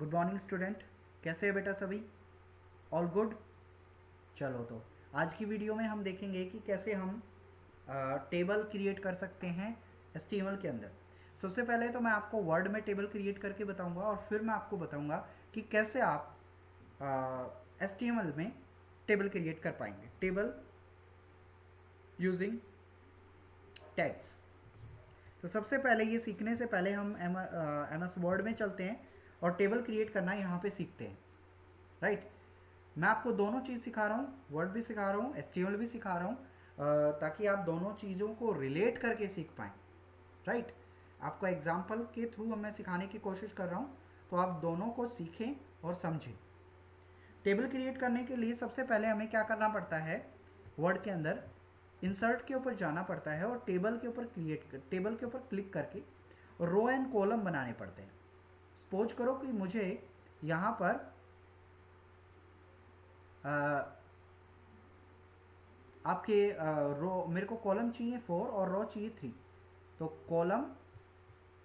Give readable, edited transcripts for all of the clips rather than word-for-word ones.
Good morning student, कैसे है बेटा सभी? All good. चलो तो आज की वीडियो में हम देखेंगे कि कैसे हम टेबल क्रिएट कर सकते हैं HTML के अंदर। सबसे पहले तो मैं आपको वर्ड में टेबल क्रिएट करके बताऊंगा और फिर मैं आपको बताऊंगा कि कैसे आप HTML में टेबल क्रिएट कर पाएंगे, टेबल यूजिंग टैग्स। तो सबसे पहले ये सीखने से पहले हम MS वर्ड में चलते हैं और टेबल क्रिएट करना यहाँ पे सीखते हैं, राइट। मैं आपको दोनों चीज़ सिखा रहा हूँ, वर्ड भी सिखा रहा हूँ, HTML भी सिखा रहा हूँ, ताकि आप दोनों चीज़ों को रिलेट करके सीख पाएँ, राइट। आपको एग्जाम्पल के थ्रू मैं सिखाने की कोशिश कर रहा हूँ, तो आप दोनों को सीखें और समझें। टेबल क्रिएट करने के लिए सबसे पहले हमें क्या करना पड़ता है, वर्ड के अंदर इंसर्ट के ऊपर जाना पड़ता है और टेबल के ऊपर क्लिक करके रो एंड कॉलम बनाने पड़ते हैं। सपोज करो कि मुझे यहाँ पर आपके रो, मेरे को कॉलम चाहिए 4 और रो चाहिए 3। तो कॉलम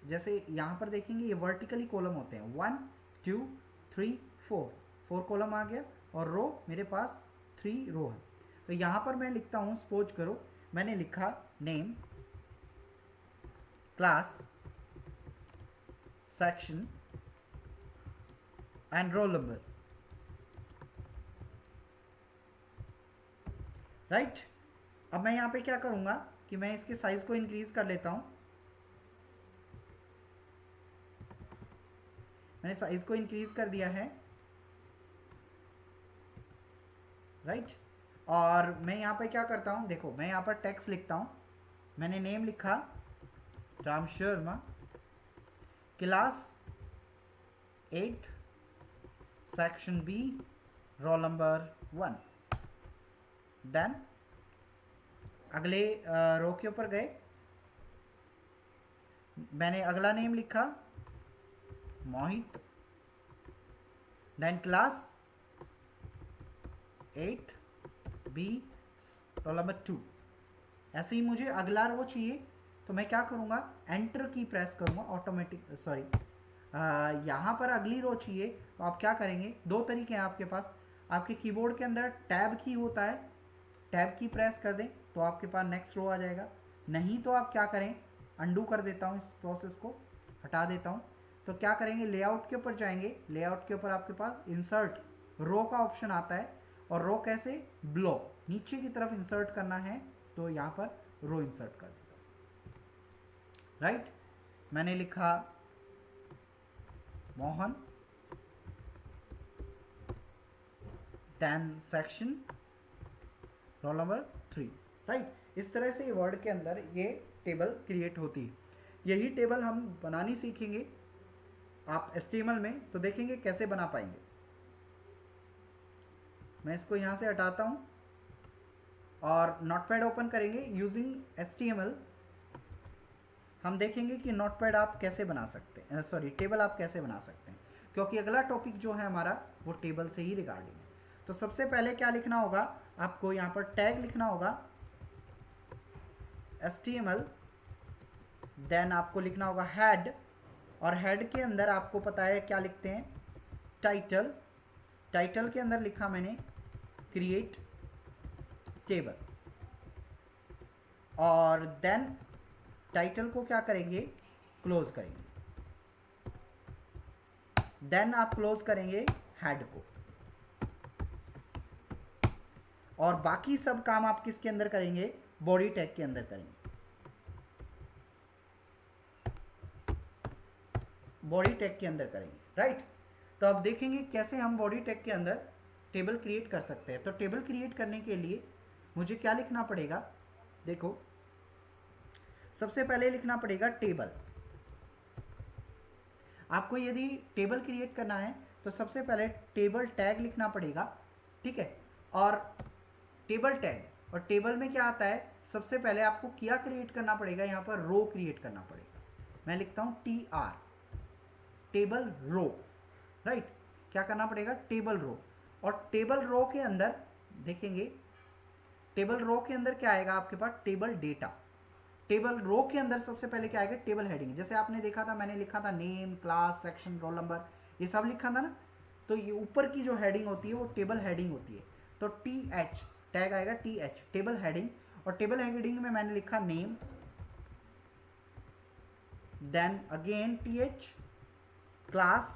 जैसे यहाँ पर देखेंगे ये वर्टिकली कॉलम होते हैं, 1 2 3 4 कॉलम आ गया और रो मेरे पास 3 रो है। तो यहाँ पर मैं लिखता हूँ, सपोज करो मैंने लिखा name, class, section and roll number, right. अब मैं यहाँ पे क्या करूँगा कि मैं इसके साइज को इंक्रीज कर लेता हूँ। मैंने साइज को इंक्रीज कर दिया है, राइट। और मैं यहाँ पे क्या करता हूँ, देखो मैं यहाँ पर टेक्स्ट लिखता हूँ। मैंने नेम लिखा Ram Sharma, class 8, section B, roll number 1। Then अगले रो के ऊपर गए, मैंने अगला नेम लिखा Mohit, then class 8 B, roll number 2। ऐसे ही मुझे अगला रो चाहिए, तो मैं क्या करूँगा, एंटर की प्रेस करूँगा ऑटोमेटिक, सॉरी यहाँ पर अगली रो चाहिए, तो आप क्या करेंगे, दो तरीके हैं आपके पास। आपके कीबोर्ड के अंदर टैब की होता है, टैब की प्रेस कर दें तो आपके पास नेक्स्ट रो आ जाएगा। नहीं तो आप क्या करें, अंडू कर देता हूँ, इस प्रोसेस को हटा देता हूँ। तो क्या करेंगे, लेआउट के ऊपर जाएंगे, लेआउट के ऊपर आपके पास इंसर्ट रो का ऑप्शन आता है। और रो कैसे, ब्लो, नीचे की तरफ इंसर्ट करना है, तो यहाँ पर रो इंसर्ट कर देता हूँ, राइट। मैंने लिखा Mohan, 10 section, roll number 3, right. इस तरह से वर्ड के अंदर ये टेबल क्रिएट होती है। यही टेबल हम बनानी सीखेंगे आप HTML में, तो देखेंगे कैसे बना पाएंगे। मैं इसको यहाँ से हटाता हूँ और नोटपैड ओपन करेंगे यूजिंग HTML। हम देखेंगे कि नोटपैड आप कैसे बना सकते हैं, सॉरी टेबल आप कैसे बना सकते हैं, क्योंकि अगला टॉपिक जो है हमारा वो टेबल से ही रिगार्डिंग है। तो सबसे पहले क्या लिखना होगा आपको, यहाँ पर टैग लिखना होगा HTML, देन आपको लिखना होगा हेड, और हेड के अंदर आपको पता है क्या लिखते हैं, टाइटल। टाइटल के अंदर लिखा मैंने क्रिएट टेबल, और देन टाइटल को क्या करेंगे, क्लोज करेंगे। देन आप क्लोज करेंगे हेड को, और बाकी सब काम आप किसके अंदर करेंगे, बॉडी टैग के अंदर करेंगे। बॉडी टैग के अंदर करेंगे, राइट। तो अब देखेंगे कैसे हम बॉडी टैग के अंदर टेबल क्रिएट कर सकते हैं। तो टेबल क्रिएट करने के लिए मुझे क्या लिखना पड़ेगा, देखो सबसे पहले लिखना पड़ेगा टेबल। आपको यदि टेबल क्रिएट करना है तो सबसे पहले टेबल टैग लिखना पड़ेगा, ठीक है। और टेबल टैग, और टेबल में क्या आता है, सबसे पहले आपको क्या क्रिएट करना पड़ेगा, यहाँ पर रो क्रिएट करना पड़ेगा। मैं लिखता हूँ TR, टेबल रो, राइट। क्या करना पड़ेगा, टेबल रो। और टेबल रो के अंदर देखेंगे, टेबल रो के अंदर क्या आएगा आपके पास, टेबल डेटा। टेबल रो के अंदर सबसे पहले क्या आएगा, टेबल हेडिंग। जैसे आपने देखा था, मैंने लिखा था name, class, section, roll number, ये सब लिखा था ना। तो ये ऊपर की जो हेडिंग होती है वो टेबल हेडिंग होती है। तो टी एच टैग आएगा, टी एच टेबल हेडिंग, और टेबल हेडिंग में मैंने लिखा name, then again T H class,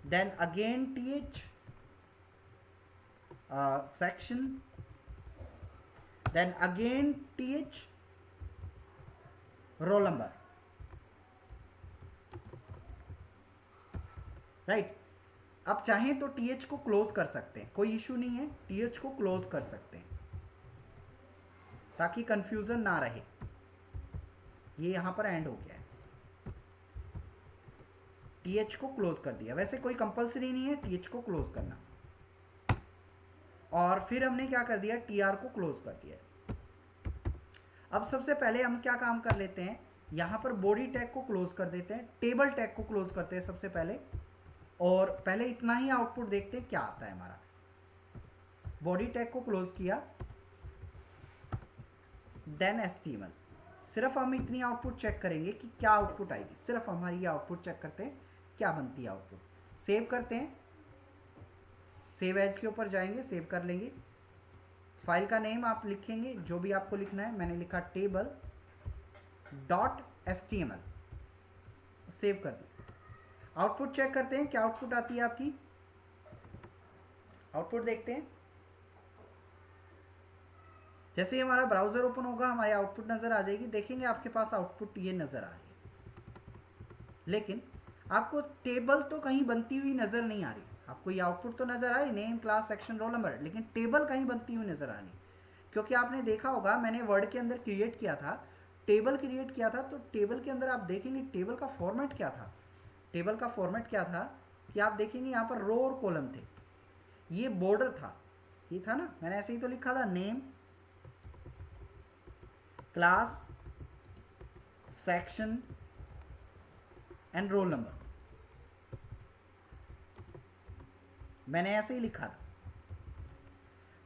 then again th section, then again th roll number, right. अब चाहें तो th को क्लोज कर सकते हैं, कोई इशू नहीं है, th को क्लोज कर सकते हैं ताकि कंफ्यूजन ना रहे। ये यहां पर एंड हो गया है, th को क्लोज कर दिया। वैसे कोई कंपलसरी नहीं है th को क्लोज करना। और फिर हमने क्या कर दिया, tr को क्लोज कर दिया। अब सबसे पहले हम क्या काम कर लेते हैं, यहां पर बॉडी टैग को क्लोज कर देते हैं, टेबल टैग को क्लोज करते हैं सबसे पहले, और पहले इतना ही आउटपुट देखते हैं क्या आता है हमारा। बॉडी टैग को क्लोज किया, देन html। सिर्फ हम इतनी आउटपुट चेक करेंगे कि क्या आउटपुट आएगी, सिर्फ हमारी ये आउटपुट चेक करते हैं क्या बनती है आउटपुट। सेव करते हैं, सेव एज के ऊपर जाएंगे, सेव कर लेंगे। फाइल का नेम आप लिखेंगे जो भी आपको लिखना है, मैंने लिखा टेबल डॉट html, सेव कर दिया। आउटपुट चेक करते हैं क्या आउटपुट आती है आपकी। आउटपुट देखते हैं, जैसे ही हमारा ब्राउजर ओपन होगा हमारी आउटपुट नजर आ जाएगी। देखेंगे आपके पास आउटपुट ये नजर आ रही है, लेकिन आपको टेबल तो कहीं बनती हुई नजर नहीं आ रही। आपको ये आउटपुट तो नजर आ रही, name class section roll number, लेकिन टेबल कहीं बनती हुई नजर आ रही। क्योंकि आपने देखा होगा मैंने वर्ड के अंदर क्रिएट किया था, टेबल क्रिएट किया था, तो टेबल के अंदर आप देखेंगे टेबल का फॉर्मेट क्या था। टेबल का फॉर्मेट क्या था कि आप देखेंगे यहाँ पर रो और कॉलम थे, ये बॉर्डर था, ये था ना, मैंने ऐसे ही तो लिखा था name class section and roll number, मैंने ऐसे ही लिखा था।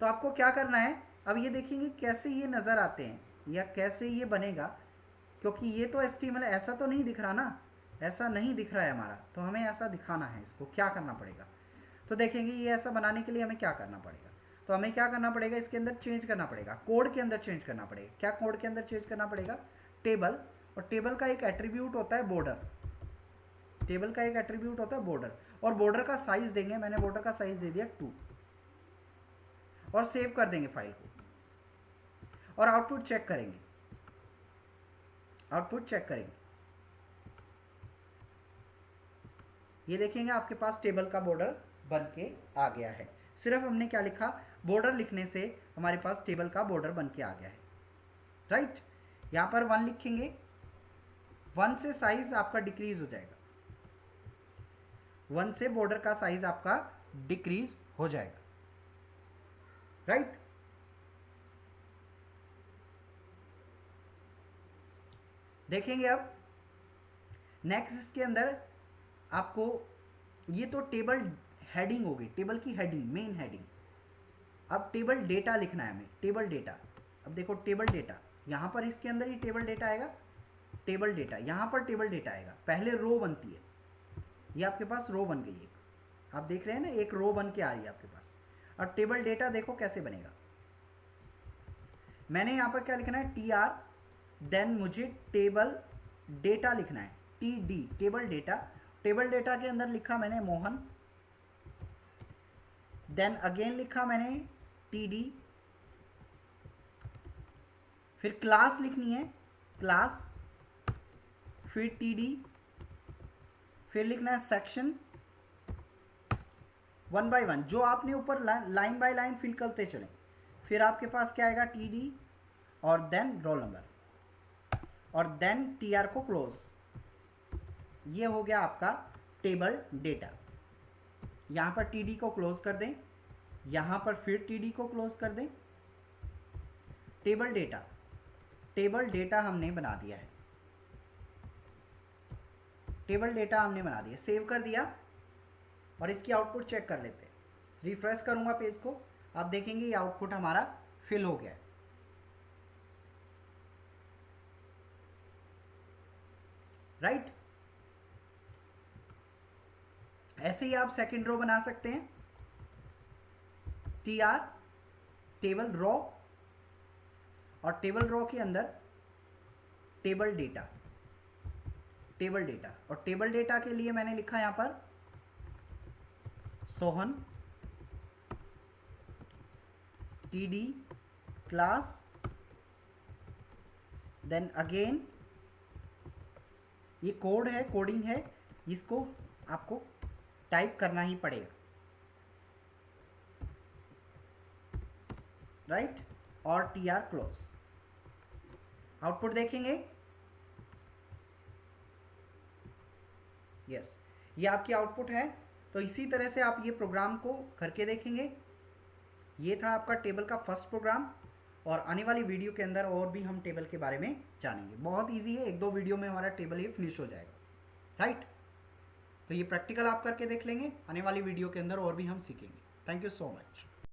तो आपको क्या करना है, अब ये देखेंगे कैसे ये नजर आते हैं या कैसे ये बनेगा, क्योंकि ये तो HTML ऐसा तो नहीं दिख रहा ना, ऐसा नहीं दिख रहा है हमारा, तो हमें ऐसा दिखाना है। इसको क्या करना पड़ेगा, तो देखेंगे ये ऐसा बनाने के लिए हमें क्या करना पड़ेगा। तो हमें क्या करना पड़ेगा, इसके अंदर चेंज करना पड़ेगा, कोड के अंदर चेंज करना पड़ेगा। क्या कोड के अंदर चेंज करना पड़ेगा, टेबल, और टेबल का एक एट्रीब्यूट होता है बॉर्डर। टेबल का एक एट्रीब्यूट होता है बॉर्डर, और बॉर्डर का साइज देंगे, मैंने बॉर्डर का साइज दे दिया 2, और सेव कर देंगे फाइल को, और आउटपुट चेक करेंगे। आउटपुट चेक करेंगे, ये देखेंगे आपके पास टेबल का बॉर्डर बन के आ गया है। सिर्फ हमने क्या लिखा, बॉर्डर लिखने से हमारे पास टेबल का बॉर्डर बन के आ गया है, राइट। यहां पर 1 लिखेंगे, 1 से साइज आपका डिक्रीज हो जाएगा, 1 से बॉर्डर का साइज आपका डिक्रीज हो जाएगा, राइट। देखेंगे अब नेक्स्ट, इसके अंदर आपको ये तो टेबल हेडिंग होगी, टेबल की हेडिंग, मेन हेडिंग। अब टेबल डेटा लिखना है हमें, टेबल डेटा। अब देखो टेबल डेटा, यहां पर इसके अंदर ही टेबल डेटा आएगा, टेबल डेटा, यहां पर टेबल डेटा आएगा। पहले रो बनती है, ये आपके पास रो बन गई है, आप देख रहे हैं ना, एक रो बन के आ रही है आपके पास। और टेबल डेटा देखो कैसे बनेगा, मैंने यहां पर क्या लिखना है, TR, देन मुझे टेबल डेटा लिखना है, TD, table data. Table data के अंदर लिखा मैंने मोहन, देन अगेन लिखा मैंने TD, फिर क्लास लिखनी है, क्लास, फिर TD, फिर लिखना है सेक्शन, 1 बाय 1, जो आपने ऊपर लाइन बाय लाइन फिल करते चले। फिर आपके पास क्या आएगा, TD, और देन रोल नंबर, और देन TR को क्लोज। ये हो गया आपका टेबल डेटा। यहां पर TD को क्लोज कर दें, यहां पर फिर TD को क्लोज कर दें। टेबल डेटा, टेबल डेटा हमने बना दिया है, टेबल डेटा हमने बना दिया, सेव कर दिया। और इसकी आउटपुट चेक कर लेते हैं, रिफ्रेश करूंगा पेज को, आप देखेंगे ये आउटपुट हमारा फिल हो गया है, राइट। ऐसे ही आप सेकेंड रो बना सकते हैं, tr टेबल रो, और टेबल रो के अंदर टेबल डेटा, टेबल डेटा, और टेबल डेटा के लिए मैंने लिखा यहां पर Sohan td class, then again ये कोड है, कोडिंग है, इसको आपको टाइप करना ही पड़ेगा, राइट, और tr क्लोज। आउटपुट देखेंगे, यस, ये आपकी आउटपुट है। तो इसी तरह से आप ये प्रोग्राम को करके देखेंगे। ये था आपका टेबल का फर्स्ट प्रोग्राम, और आने वाली वीडियो के अंदर और भी हम टेबल के बारे में जानेंगे। बहुत इजी है, एक दो वीडियो में हमारा टेबल ये फिनिश हो जाएगा, राइट। तो ये प्रैक्टिकल आप करके देख लेंगे, आने वाली वीडियो के अंदर और भी हम सीखेंगे। Thank you so much.